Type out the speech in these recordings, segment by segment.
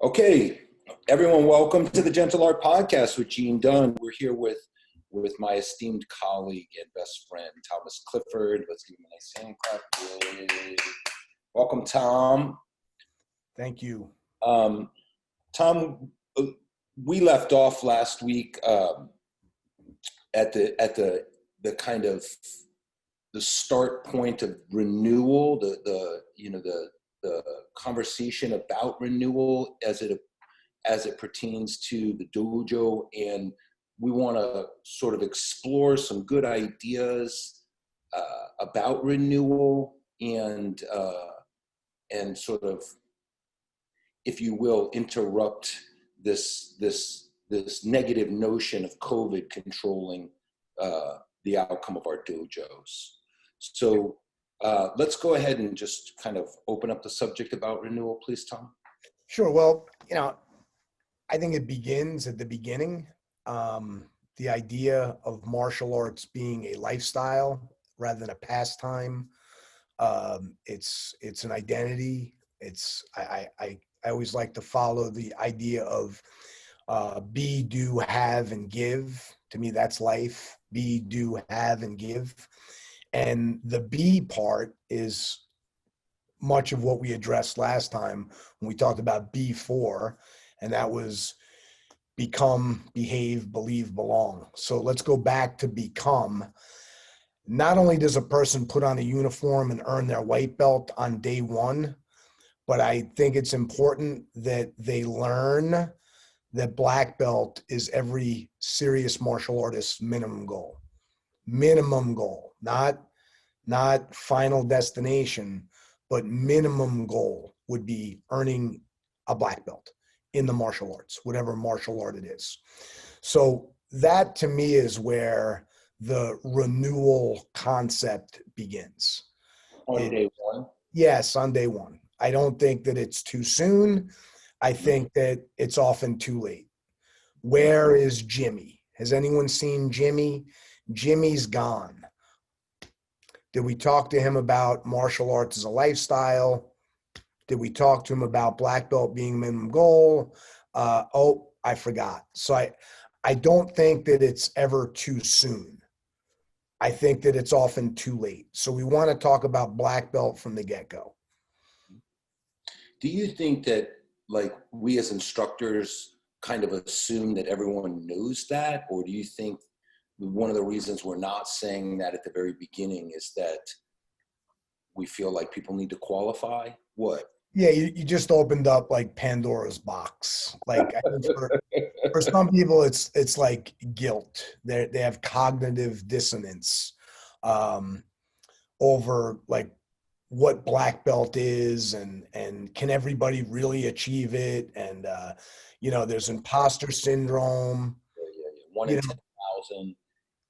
Okay, everyone, welcome to the Gentle Art Podcast with Gene Dunn. We're here with my esteemed colleague and best friend, Thomas Clifford. Let's give him a nice hand clap. Yay. Welcome, Tom. Thank you. Tom, we left off last week at the kind of the start point of renewal, the conversation about renewal as it pertains to the dojo, and we want to sort of explore some good ideas about renewal and sort of, if you will, interrupt this negative notion of COVID controlling the outcome of our dojos. So let's go ahead and just kind of open up the subject about renewal, please, Tom. Sure. Well, I think it begins at the beginning. The idea of martial arts being a lifestyle rather than a pastime. It's an identity. I always like to follow the idea of be, do, have, and give. To me, that's life. Be, do, have, and give. And the be part is much of what we addressed last time when we talked about B4, and that was become, behave, believe, belong. So let's go back to become. Not only does a person put on a uniform and earn their white belt on day one, but I think it's important that they learn that black belt is every serious martial artist's minimum goal. Minimum goal, not final destination, but minimum goal would be earning a black belt in the martial arts, whatever martial art it is. So that to me is where the renewal concept begins. On day one? Yes, on day one. I don't think that it's too soon. I think that it's often too late. Where is Jimmy? Has anyone seen Jimmy? Jimmy's gone. Did we talk to him about martial arts as a lifestyle? Did we talk to him about black belt being minimum goal? I forgot. So I don't think that it's ever too soon. I think that it's often too late. So we want to talk about black belt from the get-go. Do you think that, like, we as instructors kind of assume that everyone knows that? Or do you think one of the reasons we're not saying that at the very beginning is that we feel like people need to qualify? What? Yeah, you just opened up like Pandora's box. Like, I think for some people, it's like guilt. They have cognitive dissonance over like what black belt is and can everybody really achieve it? And there's imposter syndrome. Yeah. 1 in 10,000.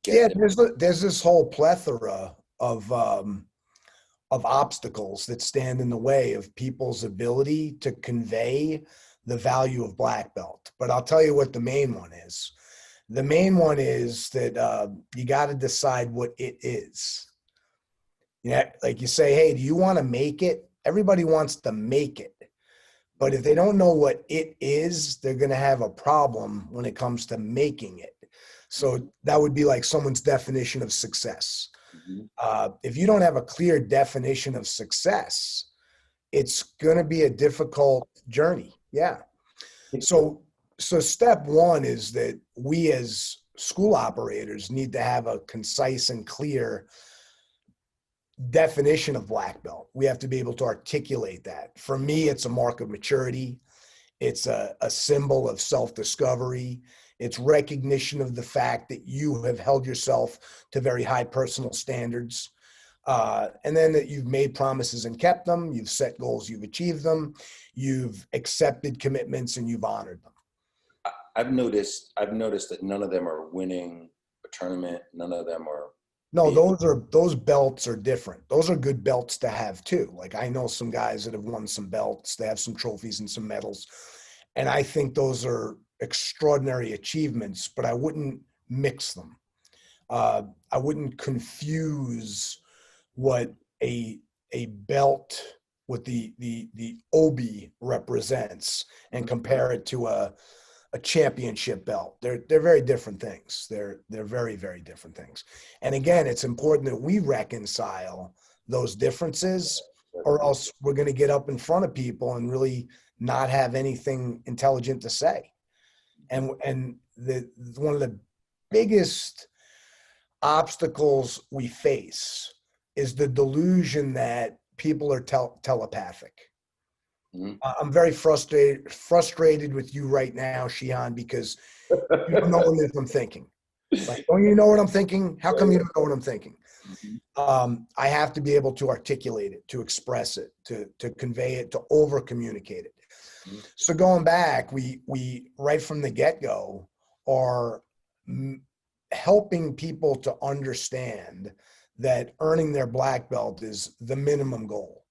Yeah, there's this whole plethora of obstacles that stand in the way of people's ability to convey the value of black belt. But I'll tell you what the main one is. The main one is that you got to decide what it is. Yeah, like you say, hey, do you want to make it? Everybody wants to make it. But if they don't know what it is, they're going to have a problem when it comes to making it. So that would be like someone's definition of success. If you don't have a clear definition of success, it's going to be a difficult journey. Yeah. So step one is that we as school operators need to have a concise and clear definition of black belt. We have to be able to articulate that. For me, it's a mark of maturity. It's a symbol of self-discovery. It's recognition of the fact that you have held yourself to very high personal standards. And then that you've made promises and kept them. You've set goals, you've achieved them. You've accepted commitments and you've honored them. I've noticed that none of them are winning a tournament. None of them are. No, those belts are different. Those are good belts to have too. Like, I know some guys that have won some belts. They have some trophies and some medals. And I think those are extraordinary achievements, but I wouldn't mix them. I wouldn't confuse what a belt what the obi represents and compare it to a championship belt. They're very different things. They're very, very different things. And again, it's important that we reconcile those differences, or else we're going to get up in front of people and really not have anything intelligent to say. And one of the biggest obstacles we face is the delusion that people are telepathic. I'm very frustrated with you right now, Shihan, because you don't know what I'm thinking. Like, don't you know what I'm thinking? How come you don't know what I'm thinking? I have to be able to articulate it, to express it, to convey it, to over communicate it. So going back, we right from the get-go are helping people to understand that earning their black belt is the minimum goal.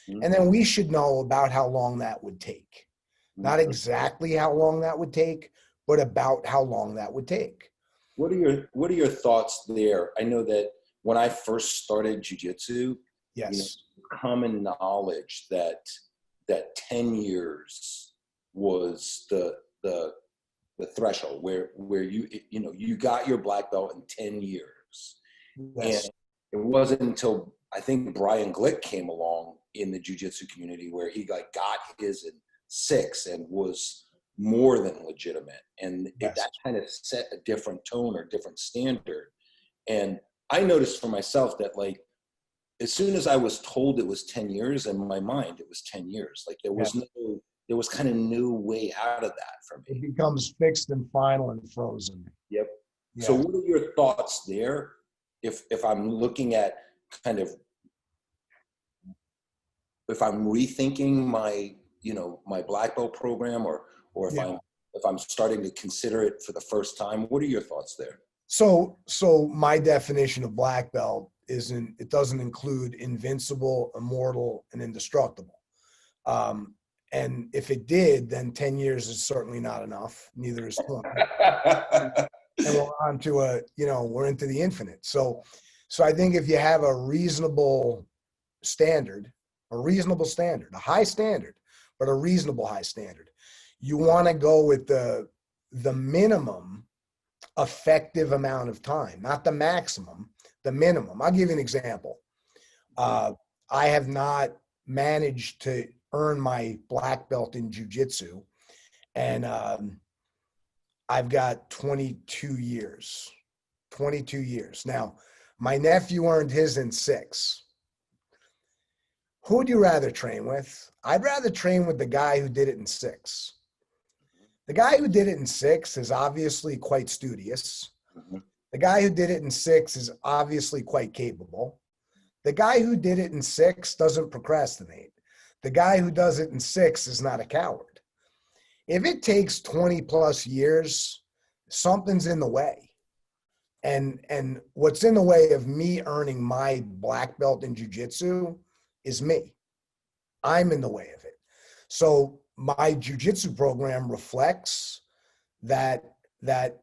And then we should know about how long that would take. Not exactly how long that would take, but about how long that would take. What are your thoughts there? I know that when I first started jiu-jitsu, yes, common knowledge that 10 years was the threshold where you got your black belt in 10 years. Yes. And it wasn't until I think Brian Glick came along in the jiu-jitsu community where he got his in 6 and was more than legitimate. And that kind of set a different tone or different standard. And I noticed for myself that, like, as soon as I was told it was 10 years, in my mind, it was 10 years. Like, there was kind of no way out of that for me. It becomes fixed and final and frozen. Yep. Yeah. So what are your thoughts there? If I'm looking at kind of, if I'm rethinking my, my black belt program, or if I'm starting to consider it for the first time, what are your thoughts there? So my definition of black belt it doesn't include invincible, immortal, and indestructible. And if it did, then 10 years is certainly not enough. Neither is 20. And we're on to we're into the infinite. So I think if you have a reasonable standard, a high standard, but a reasonable high standard, you want to go with the minimum effective amount of time, not the maximum, the minimum. I'll give you an example. I have not managed to earn my black belt in jiu-jitsu, and I've got 22 years. Now, my nephew earned his in 6. Who would you rather train with? I'd rather train with the guy who did it in 6. The guy who did it in 6 is obviously quite studious. The guy who did it in 6 is obviously quite capable. The guy who did it in 6 doesn't procrastinate. The guy who does it in 6 is not a coward. If it takes 20 plus years, something's in the way. And what's in the way of me earning my black belt in jiu-jitsu is me. I'm in the way of it. So my jiu-jitsu program reflects that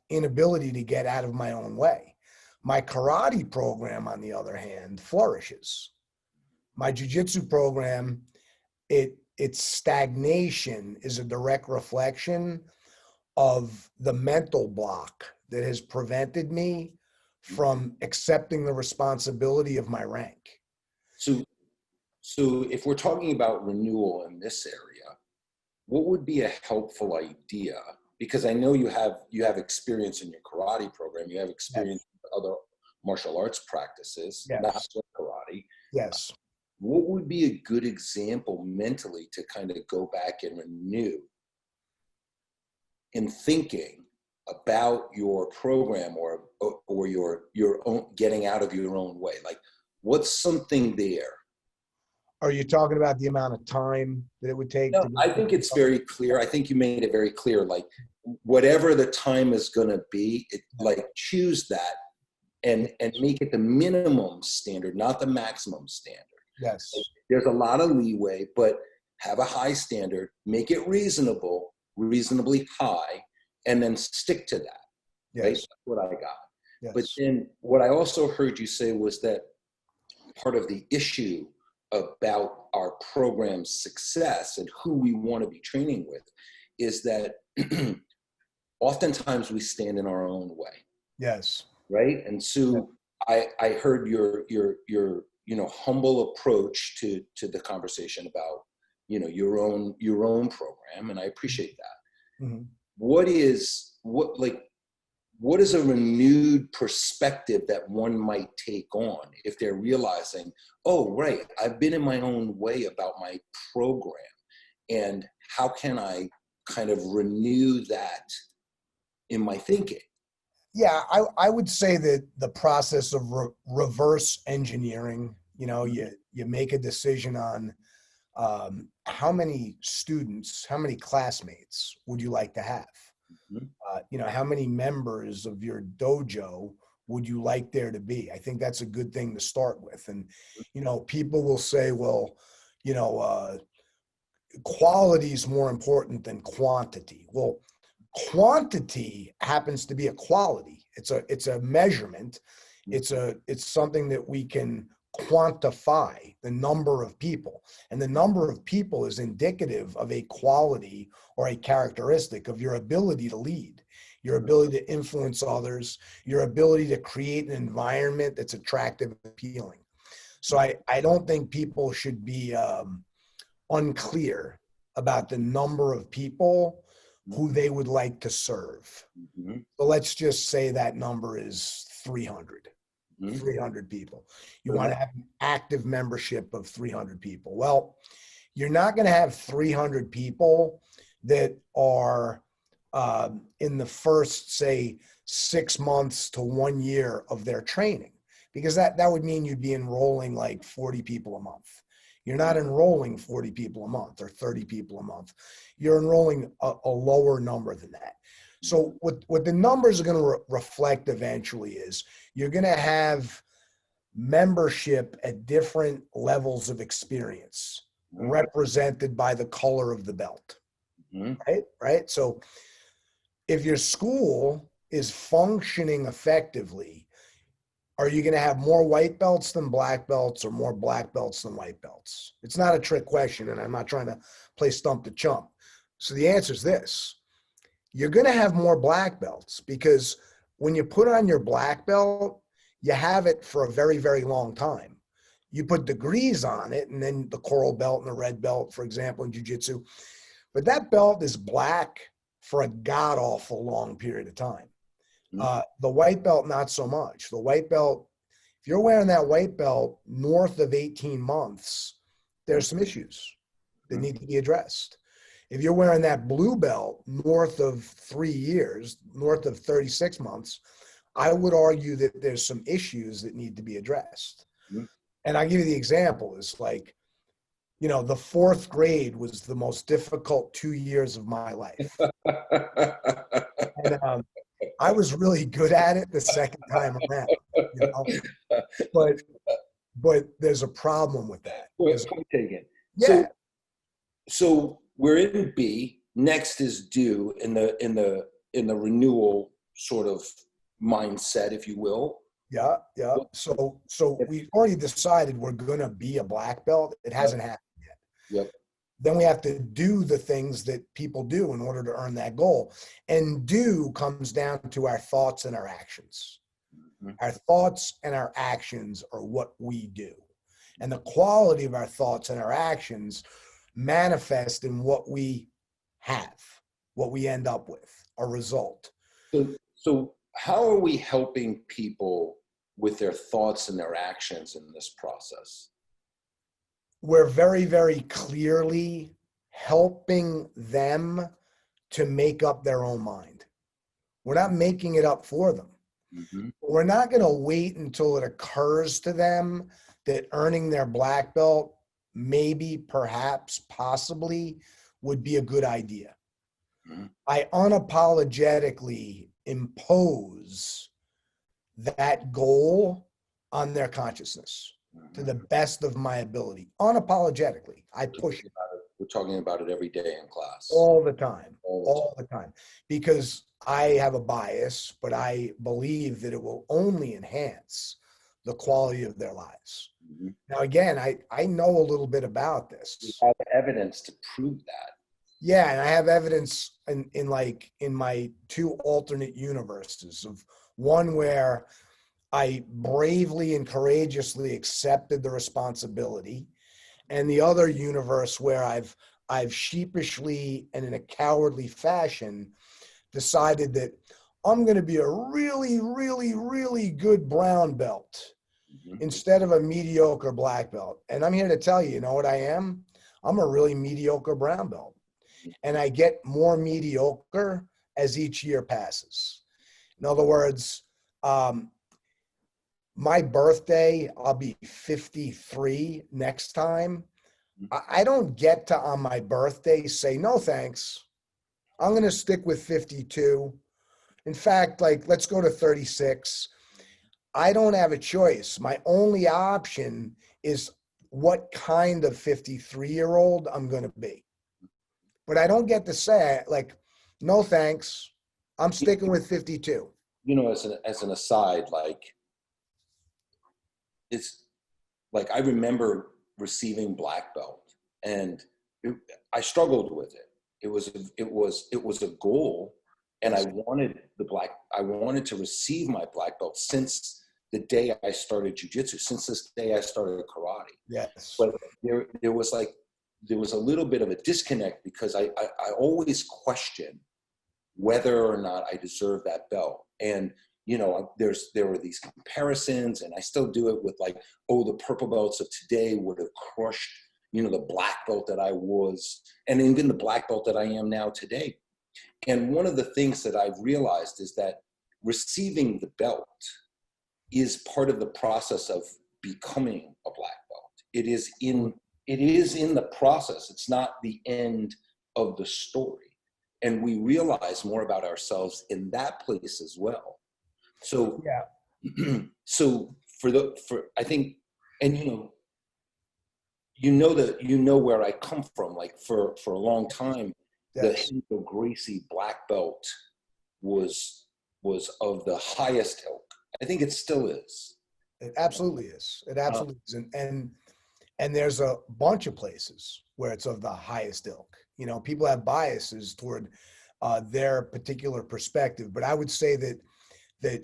inability to get out of my own way. My karate program, on the other hand, flourishes. My jiu-jitsu program, its stagnation is a direct reflection of the mental block that has prevented me from accepting the responsibility of my rank. So if we're talking about renewal in this area, what would be a helpful idea? Because I know you have experience in your karate program, you have experience with other martial arts practices, not just karate. Yes. What would be a good example mentally to kind of go back and renew in thinking about your program or your own getting out of your own way? Like, what's something there? Are you talking about the amount of time that it would take? No, I think it's very clear. I think you made it very clear. Like, whatever the time is going to be, choose that and make it the minimum standard, not the maximum standard. Yes. There's a lot of leeway, but have a high standard, make it reasonably high, and then stick to that. Yes. Right? That's what I got. Yes. But then what I also heard you say was that part of the issue about our program's success and who we want to be training with is that oftentimes we stand in our own way. Yes. Right. And so I heard your humble approach to the conversation about, your own program. And I appreciate that. Mm-hmm. What is a renewed perspective that one might take on if they're realizing, oh, right, I've been in my own way about my program, and how can I kind of renew that in my thinking? Yeah, I would say that the process of reverse engineering, you make a decision on how many students, how many classmates would you like to have? How many members of your dojo would you like there to be? I think that's a good thing to start with. And, people will say, well, quality is more important than quantity. Well, quantity happens to be a quality. It's a measurement. It's something that we can quantify, the number of people. And the number of people is indicative of a quality or a characteristic of your ability to lead, your ability to influence others, your ability to create an environment that's attractive and appealing. So I don't think people should be unclear about the number of people who they would like to serve. Mm-hmm. So let's just say that number is 300. Mm-hmm. 300 people. You want to have an active membership of 300 people. Well, you're not going to have 300 people that are in the first, say, 6 months to 1 year of their training, because that would mean you'd be enrolling like 40 people a month. You're not enrolling 40 people a month or 30 people a month. You're enrolling a lower number than that. So what the numbers are going to reflect eventually is you're going to have membership at different levels of experience represented by the color of the belt, right? So if your school is functioning effectively, are you going to have more white belts than black belts or more black belts than white belts? It's not a trick question, and I'm not trying to play stump the chump. So the answer is this. You're going to have more black belts, because when you put on your black belt, you have it for a very, very long time. You put degrees on it, and then the coral belt and the red belt, for example, in jiu-jitsu. But that belt is black for a god-awful long period of time. The white belt, not so much. The white belt, if you're wearing that white belt north of 18 months, there's some issues that need to be addressed. If you're wearing that blue belt north of 3 years, north of 36 months, I would argue that there's some issues that need to be addressed. And I'll give you the example. It's like, the fourth grade was the most difficult 2 years of my life. And I was really good at it the second time around, but there's a problem with that. Point taken. Yeah. So we're in B. Next is due in the renewal sort of mindset, if you will. Yeah. So we've already decided we're going to be a black belt. It hasn't happened yet. Yep. Then we have to do the things that people do in order to earn that goal. And do comes down to our thoughts and our actions. Our thoughts and our actions are what we do. And the quality of our thoughts and our actions manifest in what we have, what we end up with, a result. So how are we helping people with their thoughts and their actions in this process? We're very, very clearly helping them to make up their own mind. We're not making it up for them. We're not going to wait until it occurs to them that earning their black belt maybe, perhaps, possibly would be a good idea. I unapologetically impose that goal on their consciousness to the best of my ability. Unapologetically, I push it. We're talking about it every day in class. All the time. All the time. Because I have a bias, but I believe that it will only enhance the quality of their lives. Mhm. Now, again, I know a little bit about this. We have evidence to prove that. Yeah, and I have evidence in my two alternate universes of one where I bravely and courageously accepted the responsibility, and the other universe where I've sheepishly and in a cowardly fashion decided that I'm going to be a really, really, really good brown belt Mhm. instead of a mediocre black belt. And I'm here to tell you, you know what I am? I'm a really mediocre brown belt. And I get more mediocre as each year passes. In other words, my birthday, I'll be 53 next time. I don't get to, on my birthday, say, no, thanks. I'm going to stick with 52. In fact, like, let's go to 36. I don't have a choice. My only option is what kind of 53-year-old I'm going to be. But I don't get to say, like, no, thanks. I'm sticking with 52. You know, as an aside, like, it's like I remember receiving black belt, and I struggled with it. It was a goal, and I wanted to receive my black belt since the day I started jujitsu, since this day I started karate. Yes. But there was a little bit of a disconnect because I always questioned whether or not I deserve that belt. And you know, there were these comparisons, and I still do it with like, oh, the purple belts of today would have crushed, you know, the black belt that I was, and even the black belt that I am now today. And one of the things that I've realized is that receiving the belt is part of the process of becoming a black belt. It is in the process. It's not the end of the story. And we realize more about ourselves in that place as well. So Yeah. so for I think, and you know where I come from. Like for a long time, the Yes. Hendo Gracie black belt was of the highest ilk. I think it still is. It absolutely is. It Uh, absolutely is. And there's a bunch of places where it's of the highest ilk. You know, people have biases toward their particular perspective, but I would say that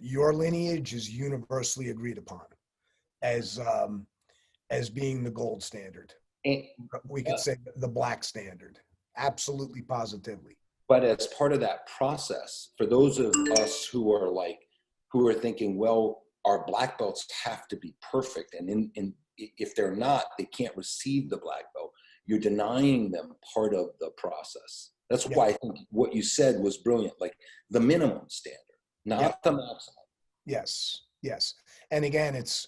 your lineage is universally agreed upon as being the gold standard. and, We could say the black standard. Absolutely, positively. but as part of that process, for those of us who are thinking, well, our black belts have to be perfect, and if they're not, they can't receive the black belt. You're denying them part of the process. That's Yeah. why I think what you said was brilliant, like the minimum standard, not Yeah. the maximum. Yes. Yes. And again, it's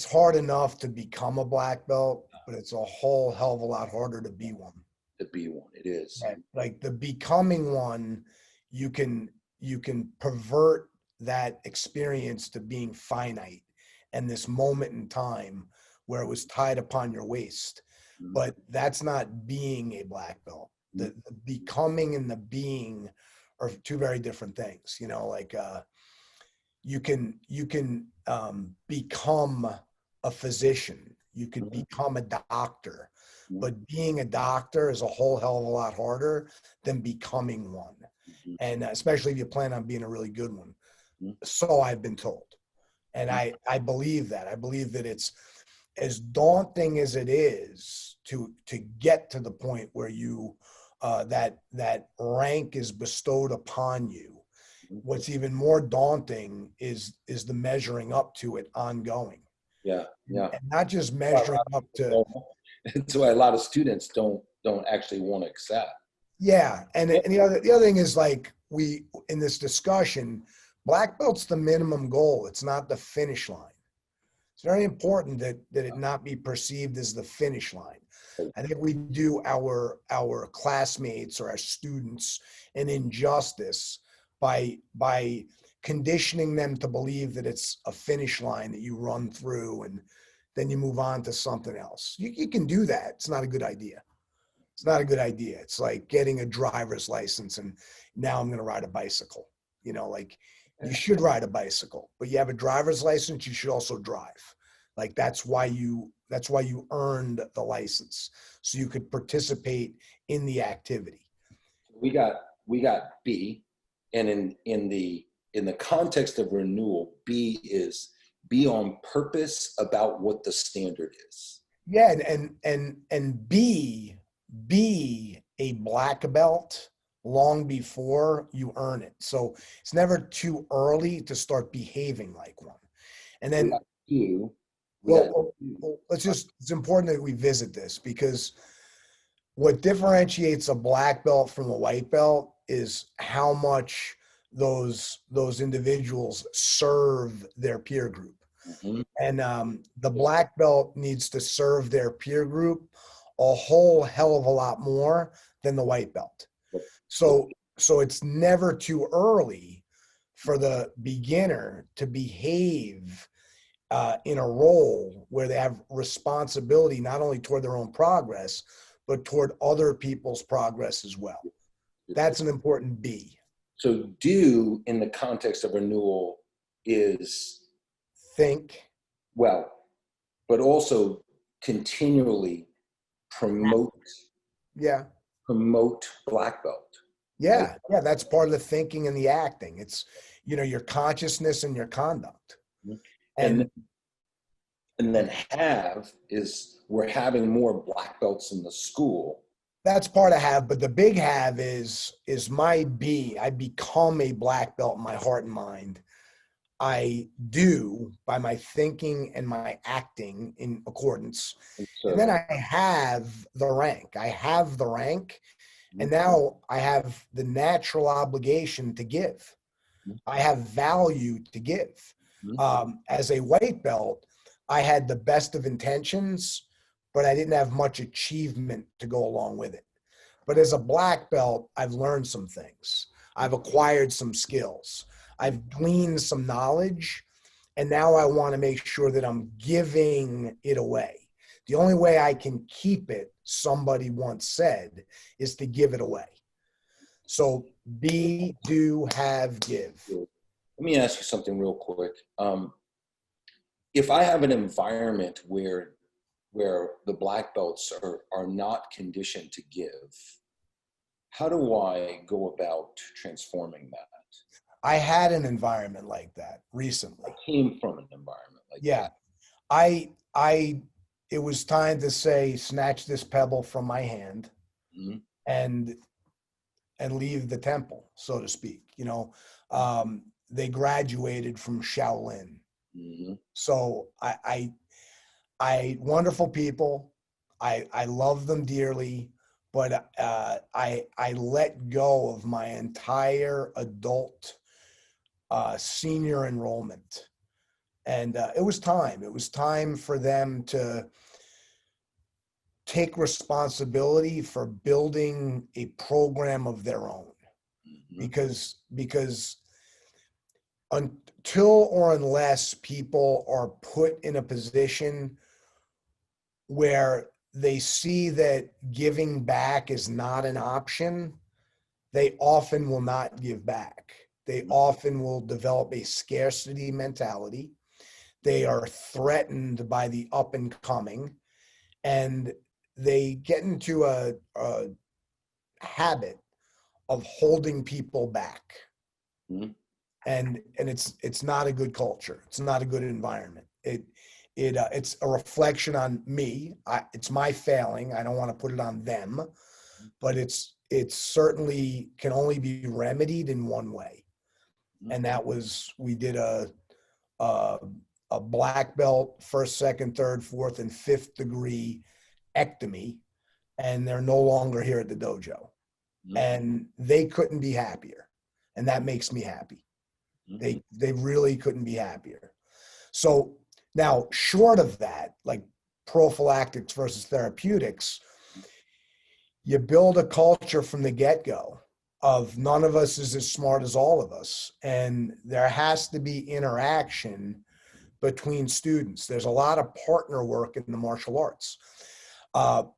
hard enough to become a black belt, but it's a whole hell of a lot harder to be one. To be one, it is. Right. Like the becoming one, you can pervert that experience to being finite and this moment in time where it was tied upon your waist. Mhm. But that's not being a black belt. The becoming and the being are two very different things. You know, like you can become a physician. You could become a doctor, but being a doctor is a whole hell of a lot harder than becoming one. Mhm. And especially if you plan on being a really good one. Mhm. So I've been told. And I believe that. I believe that it's as daunting as it is to get to the point where you that rank is bestowed upon you. What's even more daunting is the measuring up to it ongoing. Yeah, yeah. And not just measuring up to. That's why a lot of students don't actually want to accept. Yeah, and the other thing is, like, we in this discussion, black belt's the minimum goal. It's not the finish line. It's very important that it not be perceived as the finish line. I think we do our classmates or our students an injustice by conditioning them to believe that it's a finish line that you run through and then you move on to something else. You can do that. It's not a good idea. It's not a good idea. It's like getting a driver's license and now I'm going to ride a bicycle. You know, like You should ride a bicycle, but you have a driver's license, you should also drive. Like that's why you earned the license. So you could participate in the activity. We got B, and in the context of renewal, B is be on purpose about what the standard is. Yeah, and be a black belt long before you earn it. So it's never too early to start behaving like one. And We then, got two. We got well, two. well, it's important that we visit this because what differentiates a black belt from a white belt is how much those individuals serve their peer group. Mhm. And the black belt needs to serve their peer group a whole hell of a lot more than the white belt. So it's never too early for the beginner to behave in a role where they have responsibility not only toward their own progress, but toward other people's progress as well. That's an important B. So do in the context of renewal is Think. well, but also continually promote Yeah. black belt. Right? Yeah. Yeah. That's part of the thinking and the acting. It's, your consciousness and your conduct. And then have is we're having more black belts in the school. That's part of have, but the big have is my B. I become a black belt in my heart and mind. I do by my thinking and my acting in accordance. And then I have the rank. I have the rank. And now I have the natural obligation to give. I have value to give. As a white belt, I had the best of intentions, but I didn't have much achievement to go along with it. But as a black belt, I've learned some things. I've acquired some skills. I've gleaned some knowledge. And now I want to make sure that I'm giving it away. The only way I can keep it, somebody once said, is to give it away. So be, do, have, give. Let me ask you something real quick. If I have an environment where the black belts are not conditioned to give, how do I go about transforming that? I had an environment like that recently. I came from an environment like that. It was time to say, snatch this pebble from my hand and leave the temple, so to speak. They graduated from Shaolin. So I wonderful people. I love them dearly, but I let go of my entire adult senior enrollment. And it was time. It was time for them to take responsibility for building a program of their own. Because until or unless people are put in a position where they see that giving back is not an option, they often will not give back. They often will develop a scarcity mentality. They are threatened by the up and coming, and they get into a habit of holding people back. And it's not a good culture. It's not a good environment. It's a reflection on me. It's my failing. I don't want to put it on them, but it certainly can only be remedied in one way. And that was, we did a black belt, first, second, third, fourth, and fifth degree ectomy, and they're no longer here at the dojo. And they couldn't be happier. And that makes me happy. They really couldn't be happier. So now, short of that, like prophylactics versus therapeutics, you build a culture from the get-go of none of us is as smart as all of us. And there has to be interaction between students. There's a lot of partner work in the martial arts.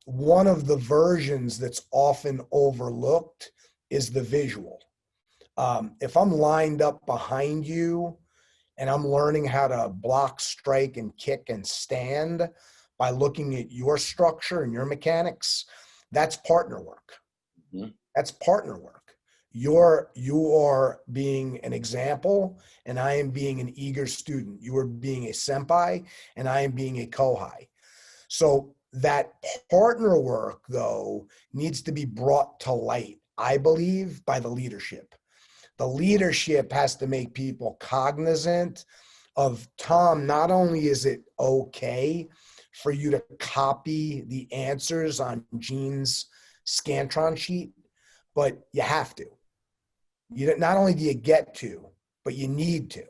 One of the versions that's often overlooked is the visual. If I'm lined up behind you and I'm learning how to block, strike, and kick and stand by looking at your structure and your mechanics, that's partner work. Mhm. That's partner work. You are being an example, and I am being an eager student. You are being a senpai, and I am being a kohai. So that partner work, though, needs to be brought to light, I believe, by the leadership. The leadership has to make people cognizant of, Tom, not only is it okay for you to copy the answers on Gene's Scantron sheet, but you have to. Not only do you get to, but you need to.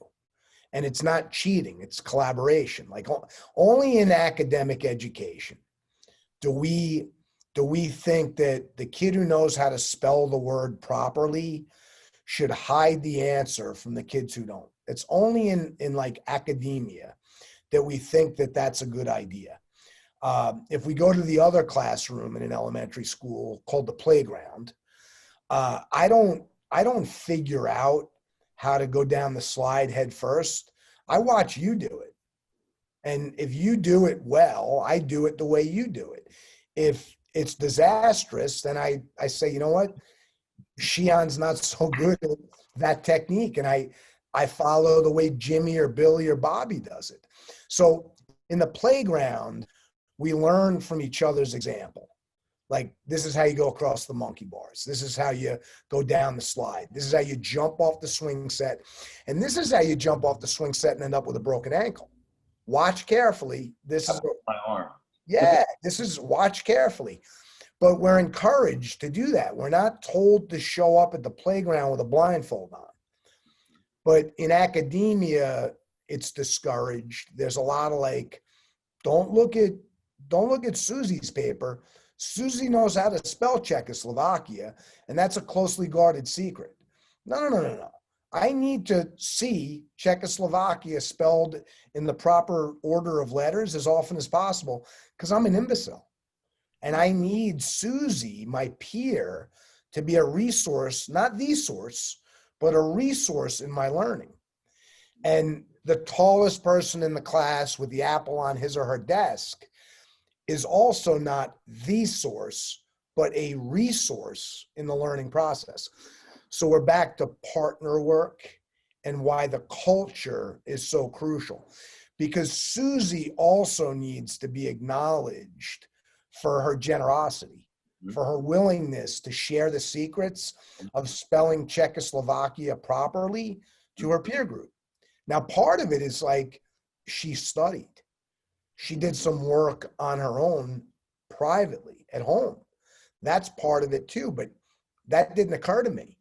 And it's not cheating, it's collaboration. Like only in academic education do we think that the kid who knows how to spell the word properly should hide the answer from the kids who don't. It's only in like academia that we think that that's a good idea. If we go to the other classroom in an elementary school called the playground, I don't figure out how to go down the slide head first. I watch you do it. And if you do it well, I do it the way you do it. If it's disastrous, then I say, you know what? Shion's not so good at that technique. And I follow the way Jimmy or Billy or Bobby does it. So in the playground, we learn from each other's example. Like, this is how you go across the monkey bars. This is how you go down the slide. This is how you jump off the swing set. And this is how you jump off the swing set and end up with a broken ankle. Watch carefully. This is my arm. Yeah, this is watch carefully. But we're encouraged to do that. We're not told to show up at the playground with a blindfold on. But in academia, it's discouraged. There's a lot of like, don't look at Susie's paper. Susie knows how to spell Czechoslovakia, and that's a closely guarded secret. No. I need to see Czechoslovakia spelled in the proper order of letters as often as possible because I'm an imbecile. And I need Susie, my peer, to be a resource, not the source, but a resource in my learning. And the tallest person in the class with the apple on his or her desk is also not the source, but a resource in the learning process. So we're back to partner work and why the culture is so crucial. Because Susie also needs to be acknowledged for her generosity, for her willingness to share the secrets of spelling Czechoslovakia properly to her peer group. Now, part of it is like she studied. She did some work on her own privately at home. That's part of it too, but that didn't occur to me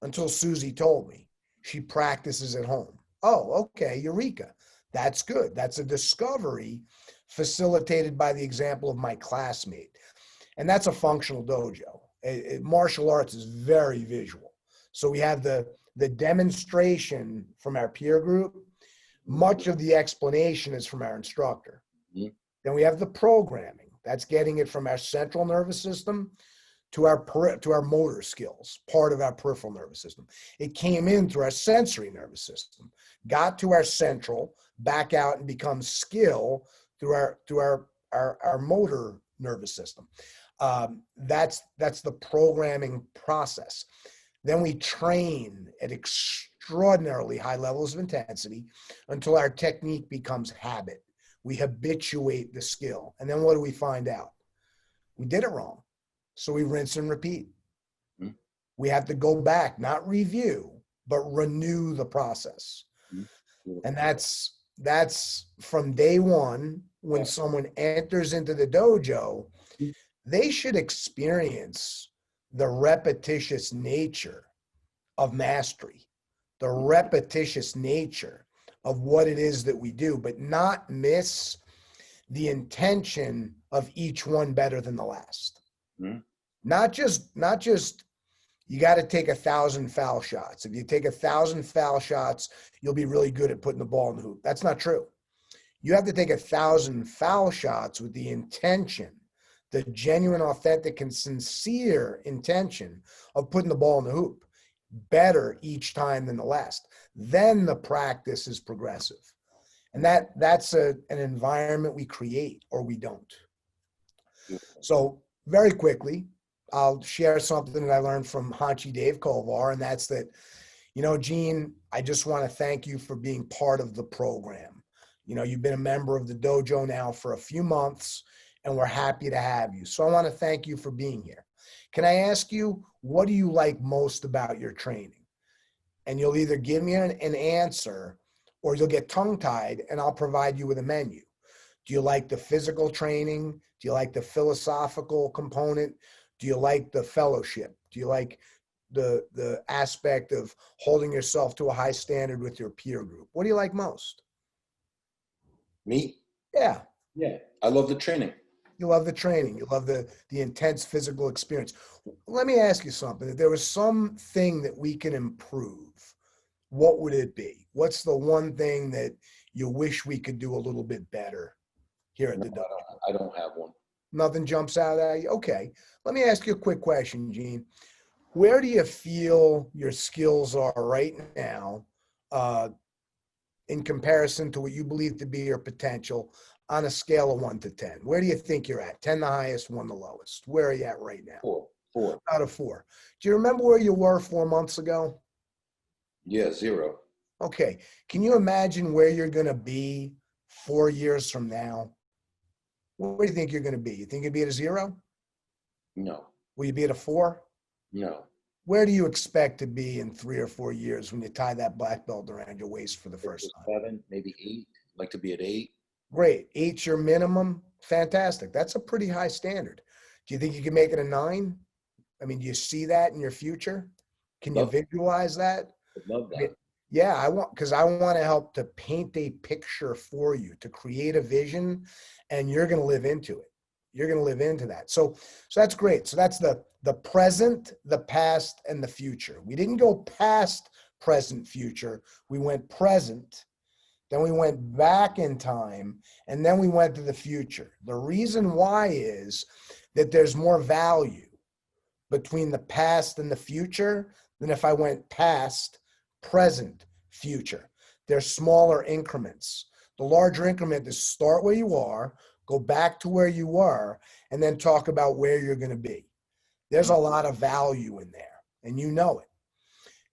until Susie told me. She practices at home. Oh, okay, eureka. That's good. That's a discovery facilitated by the example of my classmate. And that's a functional dojo. Martial arts is very visual. So we have the demonstration from our peer group. Much of the explanation is from our instructor. Mm-hmm. Then we have the programming. That's getting it from our central nervous system to our motor skills, part of our peripheral nervous system. It came in through our sensory nervous system, got to our central, back out and becomes skill through our motor nervous system. That's the programming process. Then we train at extraordinarily high levels of intensity until our technique becomes habit. We habituate the skill. And then what do we find out? We did it wrong. So we rinse and repeat. Mm-hmm. We have to go back, not review, but renew the process. Mm-hmm. And that's from day one, when someone enters into the dojo, they should experience the repetitious nature of mastery, the repetitious nature of what it is that we do, but not miss the intention of each one better than the last. Mm-hmm. Not just you got to take 1,000 foul shots. If you take 1,000 foul shots, you'll be really good at putting the ball in the hoop. That's not true. You have to take 1,000 foul shots with the intention, the genuine, authentic, and sincere intention of putting the ball in the hoop. better each time than the last. Then the practice is progressive. And that's an environment we create or we don't. So very quickly, I'll share something that I learned from Hanchi Dave Kovar, and that's that, Gene, I just want to thank you for being part of the program. You've been a member of the dojo now for a few months, and we're happy to have you. So I want to thank you for being here. Can I ask you, what do you like most about your training? And you'll either give me an answer or you'll get tongue-tied and I'll provide you with a menu. Do you like the physical training? Do you like the philosophical component? Do you like the fellowship? Do you like the aspect of holding yourself to a high standard with your peer group? What do you like most? Me? Yeah. Yeah. I love the training. You love the training. You love the intense physical experience. Let me ask you something. If there was something that we can improve, what would it be? What's the one thing that you wish we could do a little bit better here at the dojo? I don't have one. Nothing jumps out at you? Okay. Let me ask you a quick question, Gene. Where do you feel your skills are right now in comparison to what you believe to be your potential on a scale of 1 to 10? Where do you think you're at? 10 the highest, 1 the lowest. Where are you at right now? 4. Out of 4. Do you remember where you were 4 months ago? Yeah, 0. Okay. Can you imagine where you're going to be 4 years from now? Where do you think you're going to be? You think you'd be at a 0? No. Will you be at a 4? No. Where do you expect to be in 3 or 4 years when you tie that black belt around your waist for the first time? 7, maybe 8. I'd like to be at 8. Great. 8's your minimum. Fantastic. That's a pretty high standard. Do you think you can make it a 9? I mean, do you see that in your future? Can you visualize that? I'd love that. I mean, yeah, because I want to help to paint a picture for you, to create a vision, and you're going to live into it. You're going to live into that. So that's great. So that's the present, the past, and the future. We didn't go past present, future. We went present, then we went back in time, and then we went to the future. The reason why is that there's more value between the past and the future than if I went past, present, future. They're smaller increments. The larger increment is start where you are, go back to where you were, and then talk about where you're going to be. There's a lot of value in there, and you know it.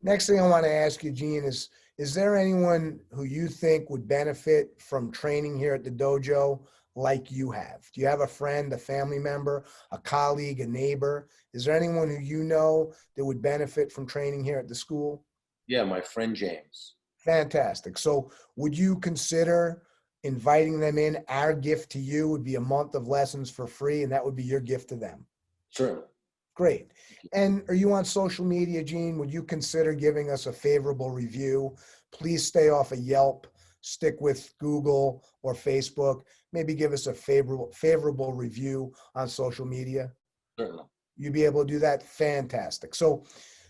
Next thing I want to ask you, Gene, is there anyone who you think would benefit from training here at the dojo like you have? Do you have a friend, a family member, a colleague, a neighbor? Is there anyone who you know that would benefit from training here at the school? Yeah, my friend James. Fantastic. So would you consider inviting them in? Our gift to you would be a month of lessons for free, and that would be your gift to them. Sure. Great. And are you on social media, Gene? Would you consider giving us a favorable review? Please stay off of Yelp, stick with Google or Facebook. Maybe give us a favorable review on social media. Certainly. You'd be able to do that? Fantastic. So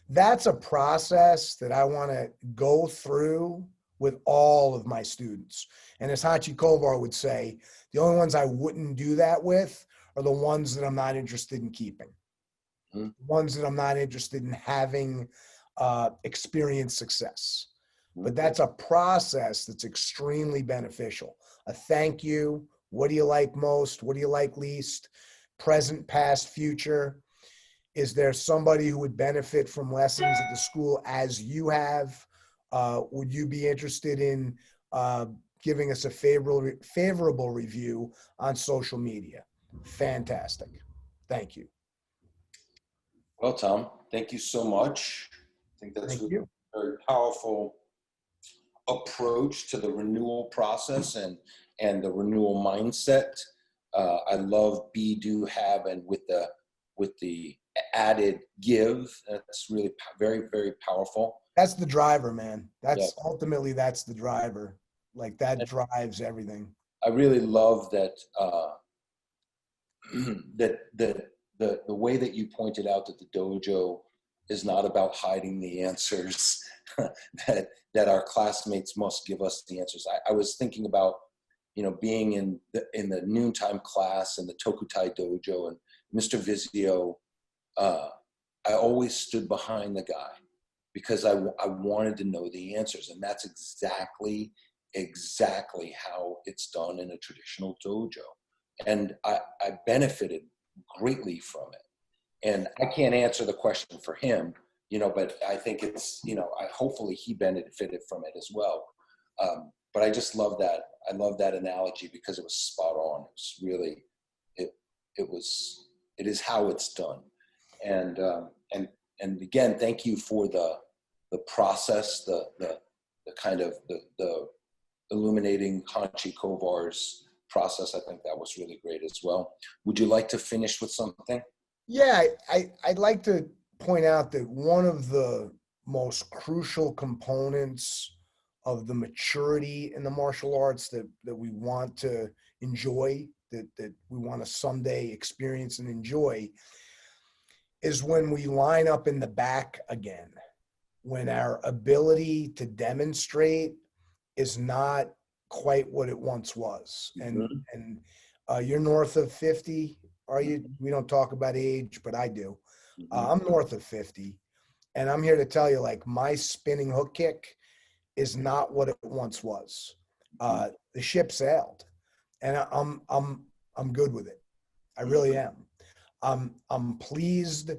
that's a process that I want to go through with all of my students. And as Hachi Kovar would say, the only ones I wouldn't do that with are the ones that I'm not interested in keeping. Ones that I'm not interested in having experienced success. But that's a process that's extremely beneficial. A thank you. What do you like most? What do you like least? Present, past, future. Is there somebody who would benefit from lessons at the school as you have? Would you be interested in giving us a favorable review on social media? Fantastic. Thank you. Well, Tom, thank you so much. I think that's a very powerful approach to the renewal process and the renewal mindset. I love be, do, have, and with the added give. That's really very, very powerful. That's the driver, man. Ultimately, that's the driver. Like that drives everything. I really love that the way that you pointed out that the dojo is not about hiding the answers, that our classmates must give us the answers. I was thinking about, being in the noontime class in the Tokutai dojo, and Mr. Vizio, I always stood behind the guy because I wanted to know the answers. And that's exactly how it's done in a traditional dojo. And I benefited greatly from it. And I can't answer the question for him, but I think it's, hopefully he benefited from it as well. But I just love that. I love that analogy because it was spot on. It was really, it is how it's done. And again, thank you for the process, the kind of the illuminating Hanshi Kovar's process. I think that was really great as well. Would you like to finish with something? Yeah, I'd like to point out that one of the most crucial components of the maturity in the martial arts that we want to enjoy, that we want to someday experience and enjoy, is when we line up in the back again, when our ability to demonstrate is not quite what it once was. And you're north of 50, are you? We don't talk about age, but I do. I'm north of 50, and I'm here to tell you, like, my spinning hook kick is not what it once was. The ship sailed, and I'm good with it. I really am. I'm pleased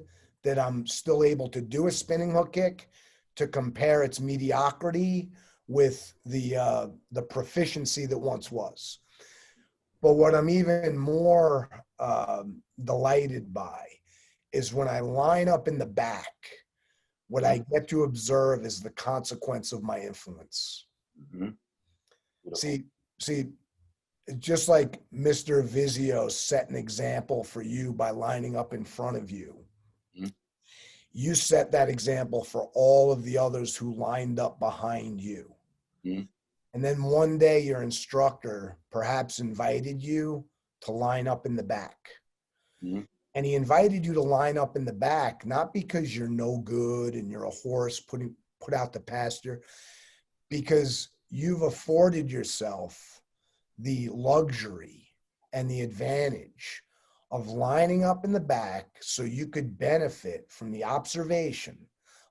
that I'm still able to do a spinning hook kick, to compare its mediocrity with the proficiency that once was. But what I'm even more delighted by is when I line up in the back, what I get to observe is the consequence of my influence. See, just like Mr. Vizio set an example for you by lining up in front of you, you set that example for all of the others who lined up behind you. And then one day your instructor perhaps invited you to line up in the back. And he invited you to line up in the back, not because you're no good and you're a horse put out to pasture, because you've afforded yourself the luxury and the advantage of lining up in the back so you could benefit from the observation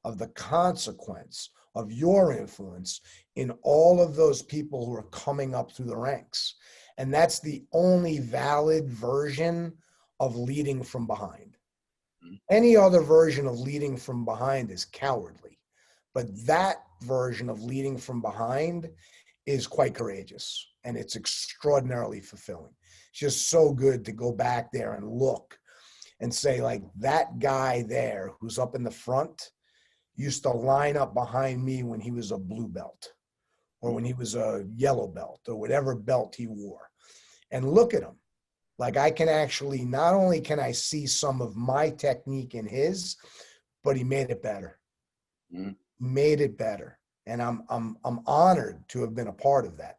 of the consequence of your influence in all of those people who are coming up through the ranks. And that's the only valid version of leading from behind. Any other version of leading from behind is cowardly, but that version of leading from behind is quite courageous, and it's extraordinarily fulfilling. It's just so good to go back there and look and say, like, that guy there who's up in the front used to line up behind me when he was a blue belt, or when he was a yellow belt, or whatever belt he wore. And look at him. Like, I can actually, not only can I see some of my technique in his, but he made it better. Made it better. And I'm honored to have been a part of that.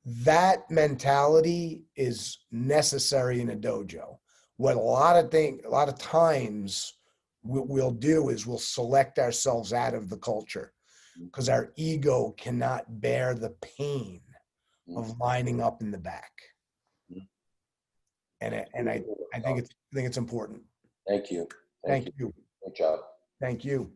That mentality is necessary in a dojo. What a lot of times we'll do is we'll select ourselves out of the culture because our ego cannot bear the pain of lining up in the back. And I think it's important. Thank you. Thank you. Good job. Thank you.